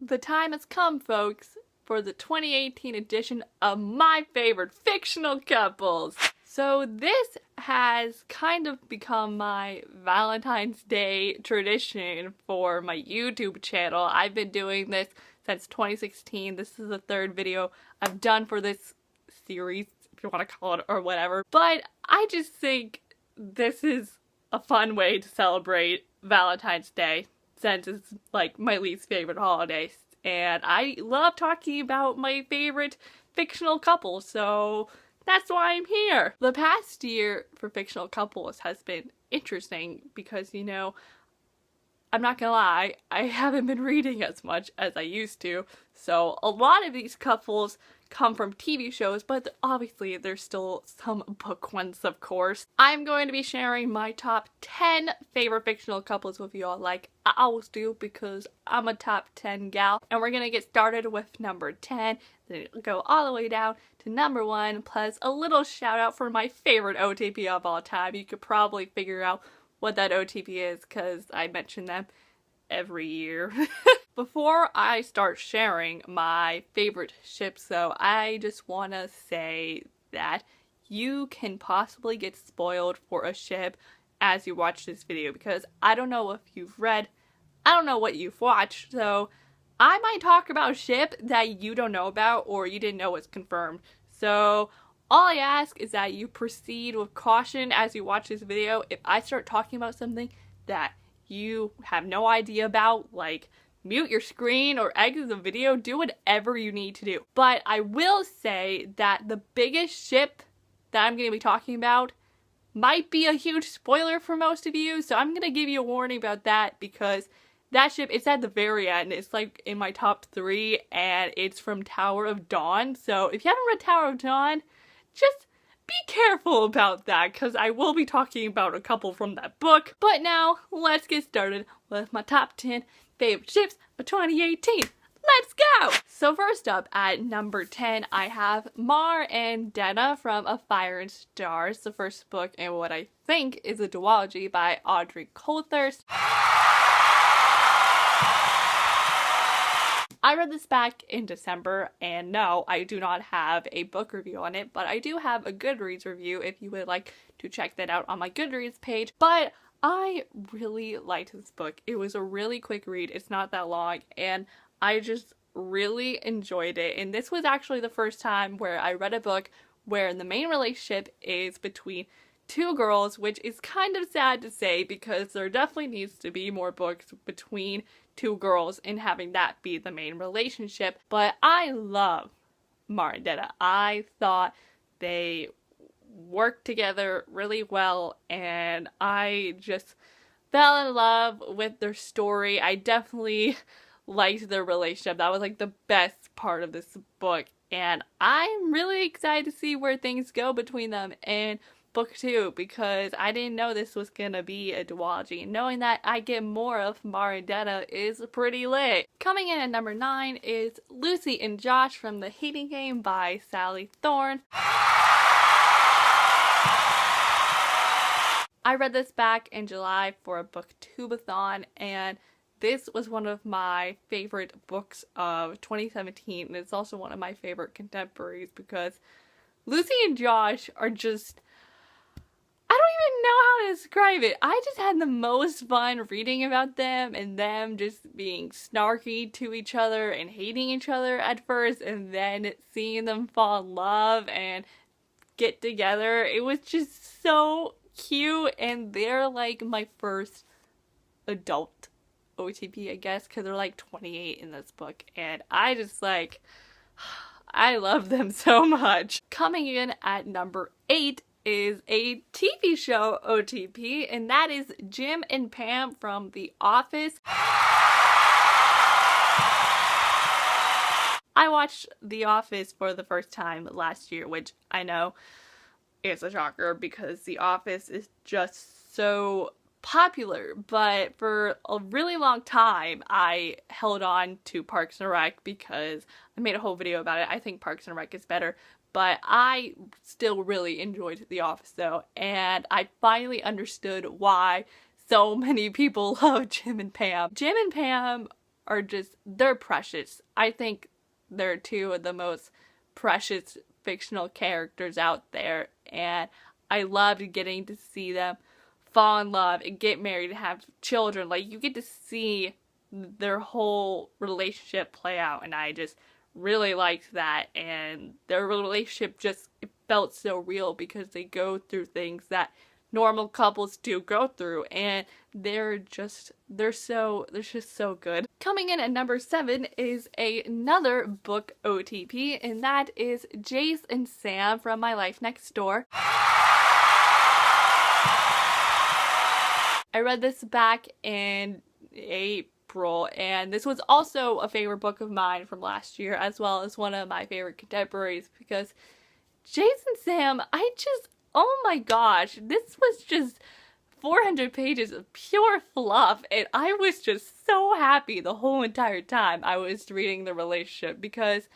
The time has come, folks, for the 2018 edition of my favorite fictional couples. So this has kind of become my Valentine's Day tradition for my YouTube channel. I've been doing this since 2016. This is the third video I've done for this series, if you want to call it, or whatever. But I just think this is a fun way to celebrate Valentine's Day, since it's like my least favorite holiday. And I love talking about my favorite fictional couples, so that's why I'm here. The past year for fictional couples has been interesting because, you know, I'm not gonna lie, I haven't been reading as much as I used to, so a lot of these couples come from TV shows, but obviously there's still some book ones, of course. I'm going to be sharing my top 10 favorite fictional couples with you all, like I always do, because I'm a top 10 gal. And we're gonna get started with number 10, then it'll go all the way down to number 1, plus a little shout out for my favorite OTP of all time. You could probably figure out what that OTP is because I mention them every year. Before I start sharing my favorite ships though, I just want to say that you can possibly get spoiled for a ship as you watch this video, because I don't know if you've read, I don't know what you've watched, so I might talk about a ship that you don't know about or you didn't know was confirmed. So all I ask is that you proceed with caution as you watch this video. If I start talking about something that you have no idea about, like mute your screen or exit the video, do whatever you need to do. But I will say that the biggest ship that I'm going to be talking about might be a huge spoiler for most of you, so I'm going to give you a warning about that, because that ship, it's at the very end. It's like in my top 3, and it's from Tower of Dawn. So if you haven't read Tower of Dawn, just be careful about that, because I will be talking about a couple from that book. But now, let's get started with my top 10 favorite ships of 2018. Let's go! So first up at number 10, I have Mar and Denna from A Fire and Stars, the first book in what I think is a duology by Audrey Coulthurst. I read this back in December, and no, I do not have a book review on it, but I do have a Goodreads review if you would like to check that out on my Goodreads page. But I really liked this book. It was a really quick read, it's not that long, and I just really enjoyed it. And this was actually the first time where I read a book where the main relationship is between two girls, which is kind of sad to say because there definitely needs to be more books between two girls and having that be the main relationship. But I love Mar and Denna. I thought they worked together really well, and I just fell in love with their story. I definitely liked their relationship. That was like the best part of this book, and I'm really excited to see where things go between them in book 2, because I didn't know this was gonna be a duology. Knowing that I get more of Mar and Denna is pretty lit. Coming in at number 9 is Lucy and Josh from The Hating Game by Sally Thorne. I read this back in July for a BOOKTUBE-a-thon, and this was one of my favorite books of 2017, and it's also one of my favorite contemporaries because Lucy and Josh are just, I don't even know how to describe it. I just had the most fun reading about them and them just being snarky to each other and hating each other at first, and then seeing them fall in love and get together. It was just so cute, and they're like my first adult OTP, I guess, because they're like 28 in this book, and I just like, I love them so much. Coming in at number 8 is a TV show OTP, and that is Jim and Pam from The Office. I watched The Office for the first time last year, which I know is a shocker because The Office is just so popular, but for a really long time I held on to Parks and Rec because I made a whole video about it. I think Parks and Rec is better, but I still really enjoyed The Office though, and I finally understood why so many people love Jim and Pam. Jim and Pam are just, they're precious. I think they're two of the most precious fictional characters out there, and I loved getting to see them fall in love and get married and have children. Like, you get to see their whole relationship play out, and I just really liked that. And their relationship just, it felt so real because they go through things that normal couples do go through, and they're just so good. Coming in at number 7 is another book OTP, and that is Jace and Sam from My Life Next Door. I read this back in April, and this was also a favorite book of mine from last year, as well as one of my favorite contemporaries, because Jace and Sam, oh my gosh, this was just 400 pages of pure fluff, and I was just so happy the whole entire time I was reading the relationship, because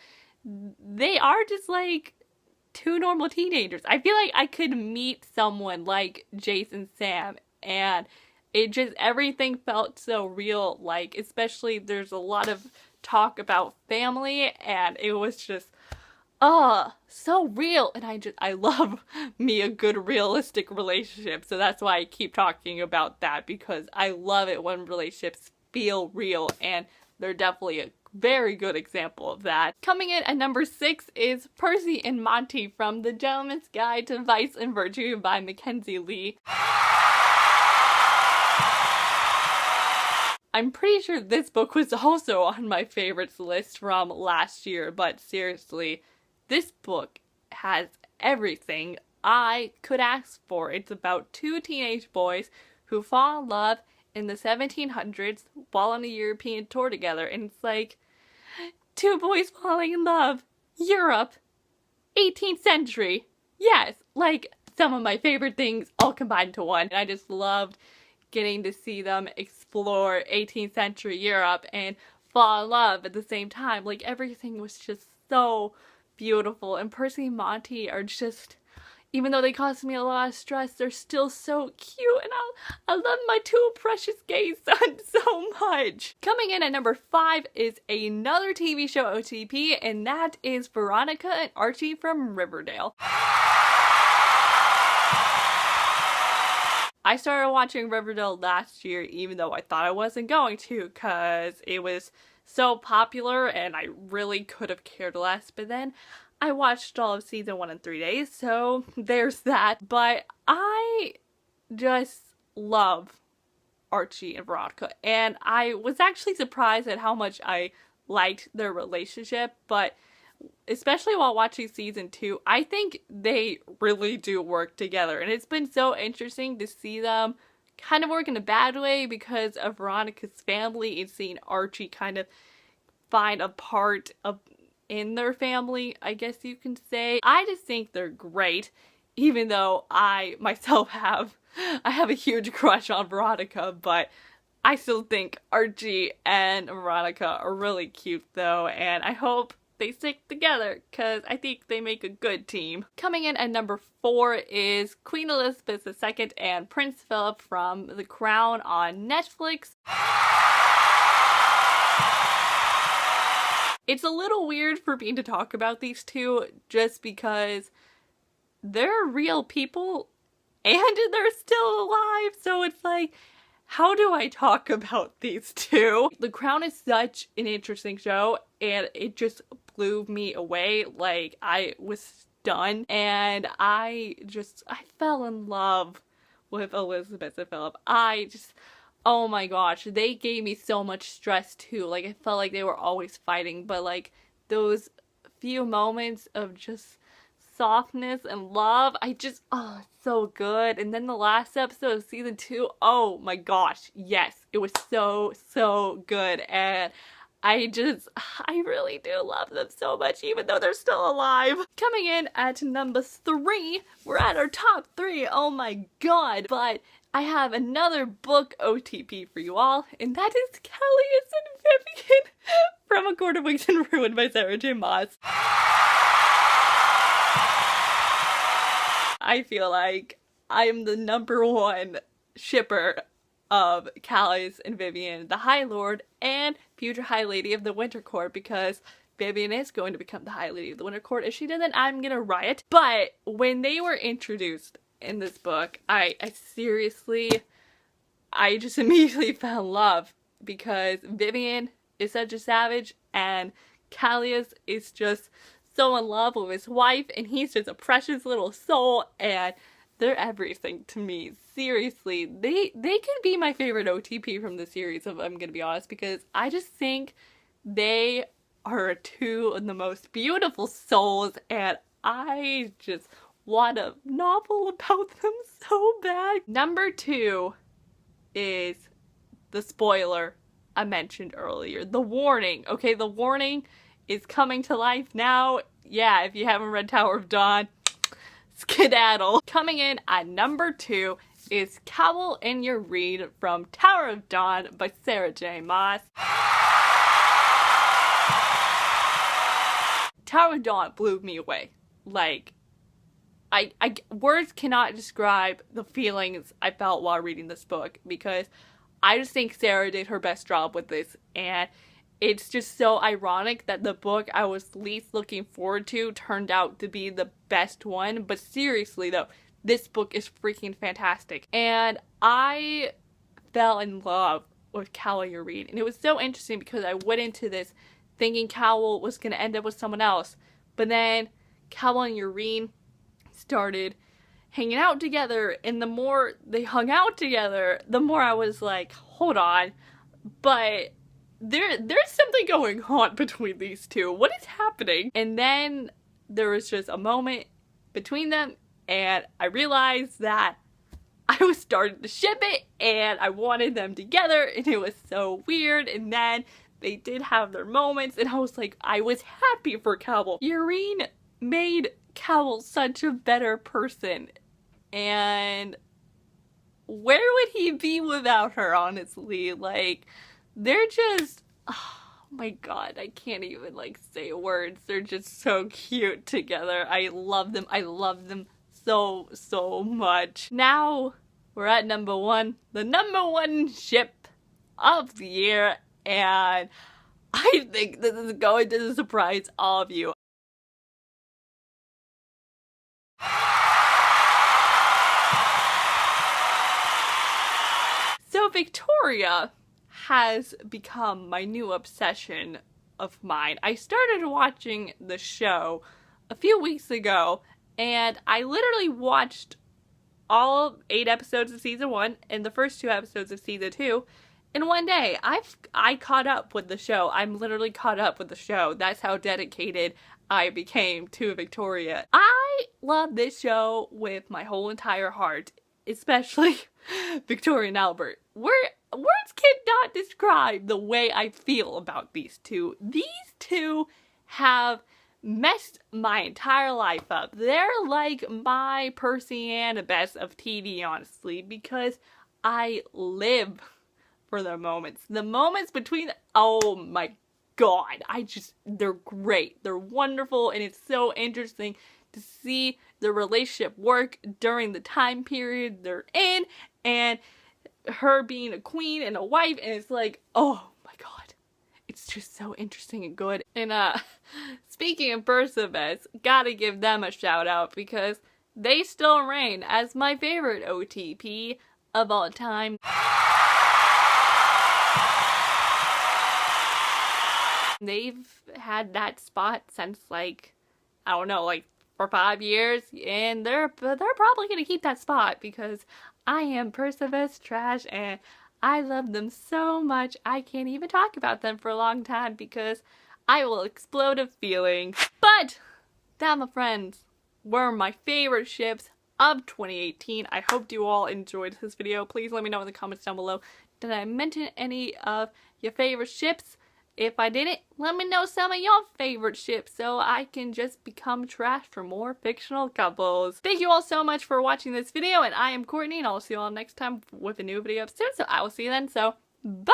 they are just like two normal teenagers. I feel like I could meet someone like Jace and Sam, and it just, everything felt so real. Like, especially there's a lot of talk about family, and it was just, so real. And I love me a good realistic relationship, so that's why I keep talking about that, because I love it when relationships feel real, and they're definitely a very good example of that. Coming in at number 6 is Percy and Monty from The Gentleman's Guide to Vice and Virtue by Mackenzie Lee. I'm pretty sure this book was also on my favorites list from last year, but seriously, this book has everything I could ask for. It's about two teenage boys who fall in love in the 1700s while on a European tour together, and it's like, two boys falling in love, Europe, 18th century. Yes, like some of my favorite things all combined into one. And I just loved getting to see them explore 18th century Europe and fall in love at the same time. Like, everything was just so beautiful, and Percy and Monty are just, even though they cause me a lot of stress, they're still so cute, and I love my two precious gay sons so much. Coming in at number 5 is another TV show OTP, and that is Veronica and Archie from Riverdale. I started watching Riverdale last year, even though I thought I wasn't going to, because it was so popular and I really could have cared less, but then I watched all of season 1 in 3 days, so there's that. But I just love Archie and Veronica, and I was actually surprised at how much I liked their relationship, but especially while watching season 2, I think they really do work together, and it's been so interesting to see them kind of work in a bad way because of Veronica's family, and seeing Archie kind of find a part of in their family, I guess you can say. I just think they're great, even though I myself have a huge crush on Veronica, but I still think Archie and Veronica are really cute though, and I hope they stick together because I think they make a good team. Coming in at number 4 is Queen Elizabeth II and Prince Philip from The Crown on Netflix. It's a little weird for me to talk about these two just because they're real people and they're still alive, so it's like, how do I talk about these two? The Crown is such an interesting show, and it just blew me away. Like, I was stunned, and I fell in love with Elizabeth and Philip. Oh my gosh, they gave me so much stress too. Like, I felt like they were always fighting, but like those few moments of just softness and love, so good. And then the last episode of season 2, oh my gosh, yes, it was so good, and I really do love them so much, even though they're still alive. Coming in at number 3, we're at our top 3, oh my god, but I have another book OTP for you all, and that is Kelly and Vivian from A Court of Wings and Ruin by Sarah J. Maas. I feel like I am the #1 shipper of Callias and Vivian, the High Lord and future High Lady of the Winter Court, because Vivian is going to become the High Lady of the Winter Court. If she doesn't, I'm gonna riot. But when they were introduced in this book, I seriously, I just immediately fell in love, because Vivian is such a savage and Callias is just so in love with his wife, and he's just a precious little soul, and they're everything to me. Seriously, they could be my favorite OTP from the series, if I'm gonna be honest, because I just think they are two of the most beautiful souls, and I just want a novel about them so bad. Number 2 is the spoiler I mentioned earlier. The warning. Okay, the warning is coming to life now. Yeah, if you haven't read Tower of Dawn, skedaddle. Coming in at number 2 is Cowell in Your Read from Tower of Dawn by Sarah J. Maas. Tower of Dawn blew me away. Like, words cannot describe the feelings I felt while reading this book, because I just think Sarah did her best job with this, and it's just so ironic that the book I was least looking forward to turned out to be the best one. But seriously though, this book is freaking fantastic, and I fell in love with Cowell Your Read, and it was so interesting because I went into this thinking Cowell was going to end up with someone else, but then Cowell and Your Read started hanging out together, and the more they hung out together, the more I was like, hold on, but there's something going on between these two. What is happening? And then there was just a moment between them, and I realized that I was starting to ship it, and I wanted them together, and it was so weird. And then they did have their moments, and I was like, I was happy for Cowell. Your Read made Cowell such a better person, and where would he be without her, honestly? Like, they're just, oh my god, I can't even like say words. They're just so cute together. I love them. I love them so much. Now we're at number 1, the number 1 ship of the year, and I think this is going to surprise all of you. So Victoria has become my new obsession of mine. I started watching the show a few weeks ago, and I literally watched all 8 episodes of season 1 and the first 2 episodes of season 2 in one day. I caught up with the show. I'm literally caught up with the show. That's how dedicated I became to Victoria. I love this show with my whole entire heart, especially Victoria and Albert. Words cannot describe the way I feel about these two. These two have messed my entire life up. They're like my Percy and Annabeth of TV, honestly, because I live for their moments. The moments between, oh my god, they're great. They're wonderful, and it's so interesting to see the relationship work during the time period they're in, and her being a queen and a wife, and it's like, oh my god, it's just so interesting and good. And speaking of Perseus, gotta give them a shout out, because they still reign as my favorite OTP of all time. They've had that spot since, like, I don't know, like for 5 years, and they're probably gonna keep that spot, because I am Perseus trash, and I love them so much. I can't even talk about them for a long time because I will explode of feelings. But that, my friends, were my favorite ships of 2018. I hope you all enjoyed this video. Please let me know in the comments down below. Did I mention any of your favorite ships? If I didn't, let me know some of your favorite ships so I can just become trash for more fictional couples. Thank you all so much for watching this video, and I am Courtney, and I'll see you all next time with a new video soon, so I will see you then, so bye!